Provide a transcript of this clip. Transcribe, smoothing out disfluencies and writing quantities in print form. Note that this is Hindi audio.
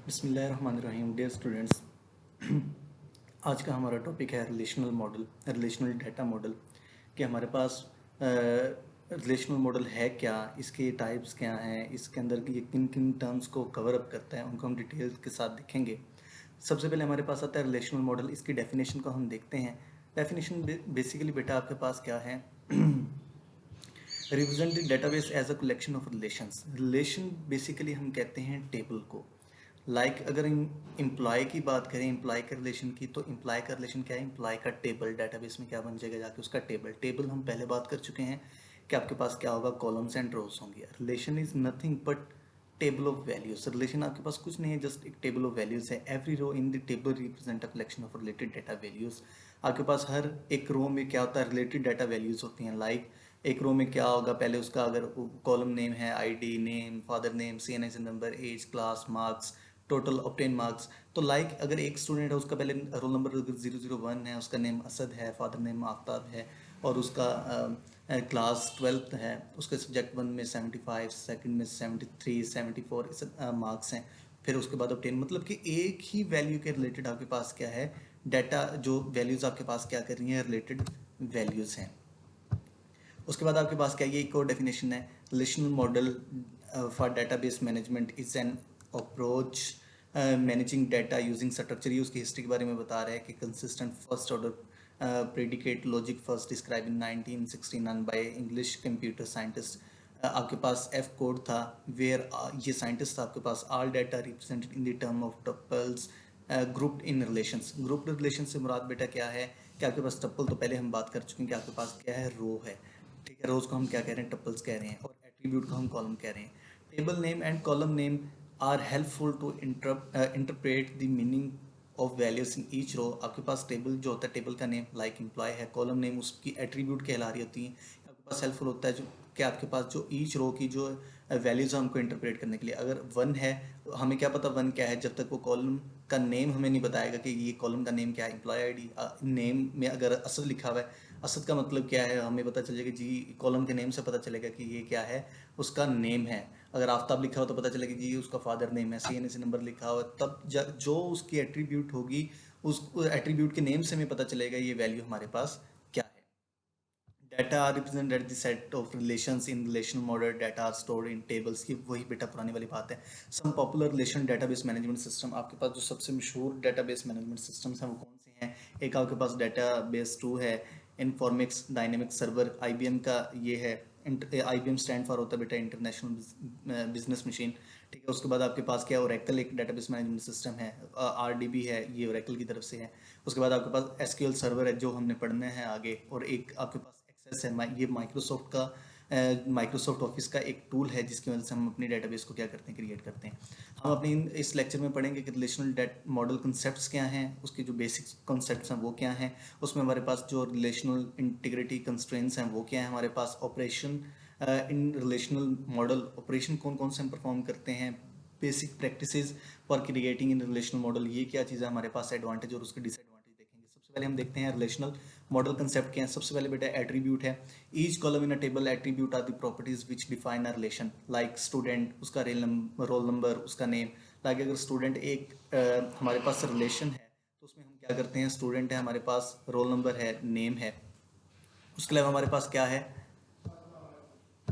बिस्मिल्लाहिर्रहमानिर्रहीम। डियर स्टूडेंट्स, आज का हमारा टॉपिक है relational model, relational data model. कि हमारे पास रिलेशनल मॉडल है क्या, इसके टाइप्स क्या हैं, इसके अंदर ये किन किन टर्म्स को कवर अप करता है, उनको हम डिटेल्स के साथ देखेंगे। सबसे पहले हमारे पास आता है रिलेशनल मॉडल। इसकी डेफिनेशन को हम देखते हैं। डेफिनेशन बेसिकली बेटा आपके पास क्या है? Represented database as a collection of relations. Relation basically हम कहते हैं टेबल को। अगर इम्प्लॉय की बात करें, इम्प्लॉय के रिलेशन की, तो इम्प्लॉय का रिलेशन क्या है? इम्प्लॉय का टेबल। डेटाबेस में क्या बन जाएगा जाके? उसका टेबल। टेबल हम पहले बात कर चुके हैं कि आपके पास क्या होगा? कॉलम्स एंड रोज होंगे। Relation is nothing but table of values. Relation आपके पास कुछ नहीं है, जस्ट एक टेबल ऑफ वैल्यूज है। Every row in the table represent a collection of related data values. आपके पास हर एक रो में क्या होता है? रिलेटेड डाटा वैल्यूज होती हैं। एक रो में क्या होगा? पहले उसका अगर कॉलम नेम है, ID, name, father name, CNIC number, age, class, marks, total obtain marks. तो अगर एक स्टूडेंट है, उसका पहले रोल नंबर 001 है, उसका नेम असद है, फादर नेम आफ्ताब है, और उसका क्लास 12th है, उसके सब्जेक्ट 1 में 75, सेकंड में 73, 74 इस मार्क्स हैं। फिर उसके बाद ऑब्टेन, मतलब कि एक ही वैल्यू के रिलेटेड आपके पास क्या है? डाटा, जो वैल्यूज़ आपके पास क्या कर रही हैं? रिलेटेड वैल्यूज़ हैं। उसके बाद आपके पास क्या, ये एक और डेफिनेशन है। Relational model for database management is an approach managing data using structure. ये उसकी हिस्ट्री के बारे में बता रहा है कि consistent first order predicate logic first describe in 1969 by English computer scientist. आपके पास एफ कोड था, वेयर ये साइंटिस्ट था आपके पास। All data represented in the term of tuples grouped in relations. Grouped relation से मुराद बेटा क्या है? कि आपके पास टप्पल, तो पहले हम बात कर चुके हैं कि आपके पास क्या है? रो है। ठीक है, रोज को हम क्या कह रहे हैं? टप्पल्स कह रहे हैं। और एट्रीब्यूट को हम कॉलम कह रहे हैं। Table name and column name are helpful to interpret the meaning of values in each row. आपके पास टेबल जो होता है, टेबल का नेम लाइक एम्प्लॉय है, कॉलम नेम उसकी एट्रीब्यूट कहला रही होती हैं। आपके पास हेल्पफुल होता है जो कि आपके पास जो ईच रो की जो वैल्यूज है हमको इंटरप्रेट करने के लिए। अगर 1 है तो हमें क्या पता 1 क्या है? जब तक वो कॉलम का नेम हमें नहीं बताएगा कि ये कॉलम का नेम क्या है। एम्प्लॉय आईडी नेम में अगर असद लिखा हुआ है, असद का मतलब क्या है? हमें पता चलेगा जी, कॉलम के नेम से पता चलेगा कि ये क्या है, उसका नेम है। अगर आफ्ताब लिखा हो तो पता चलेगा जी उसका फादर नेम है। सीएनएसी नंबर लिखा हो तब जो उसकी एट्रीब्यूट होगी, उस एट्रीब्यूट के नेम से हमें पता चलेगा ये वैल्यू हमारे पास क्या है। Data are represented the set of relations in relational model. Data are stored in tables की वही बेटा पुरानी वाली बात है। Some popular relation database management system. आपके पास जो सबसे मशहूर डेटाबेस मैनेजमेंट सिस्टम्स हैं वो कौन से हैं? एक आपके पास डेटाबेस 2 है, इनफॉर्मिक्स डायनेमिक सर्वर। आईबीएम का ये है। आईबीएम स्टैंड फॉर होता है बेटा इंटरनेशनल बिजनेस मशीन। ठीक है, उसके बाद आपके पास क्या है? ओरेकल एक डेटाबेस मैनेजमेंट सिस्टम है। आरडीबी है, ये ओरेकल की तरफ से है। उसके बाद आपके पास एसक्यूएल सर्वर है जो हमने पढ़ना है आगे। और एक आपके पास एक्सेस है, ये माइक्रोसॉफ्ट का माइक्रोसॉफ्ट ऑफिस का एक टूल है जिसकी वजह से हम अपनी डेटाबेस को क्या करते हैं? क्रिएट करते हैं। हम अपनी इस लेक्चर में पढ़ेंगे कि रिलेशनल मॉडल कंसेप्ट्स क्या हैं, उसके जो बेसिक कंसेप्ट्स हैं वो क्या हैं। उसमें हमारे पास जो रिलेशनल इंटीग्रिटी कंस्ट्रेंट्स हैं वो क्या है हमारे पास। Operation in relational model, operation कौन कौन से हम परफॉर्म करते हैं। Basic practices for creating in relational model, ये क्या चीज़ है हमारे पास। एडवांटेज और उसके डिसएडवांटेज देखेंगे। सबसे पहले हम देखते हैं रिलेशनल मॉडल कंसेप्ट क्या है। सबसे पहले बेटा एट्रीब्यूट है। Each column in a table attribute are the properties which define a relation. Like student, उसका रोल नंबर, उसका नेम। अगर स्टूडेंट एक हमारे पास रिलेशन है तो उसमें हम क्या करते हैं? स्टूडेंट है हमारे पास, रोल नंबर है, नेम है। उसके अलावा हमारे पास क्या है?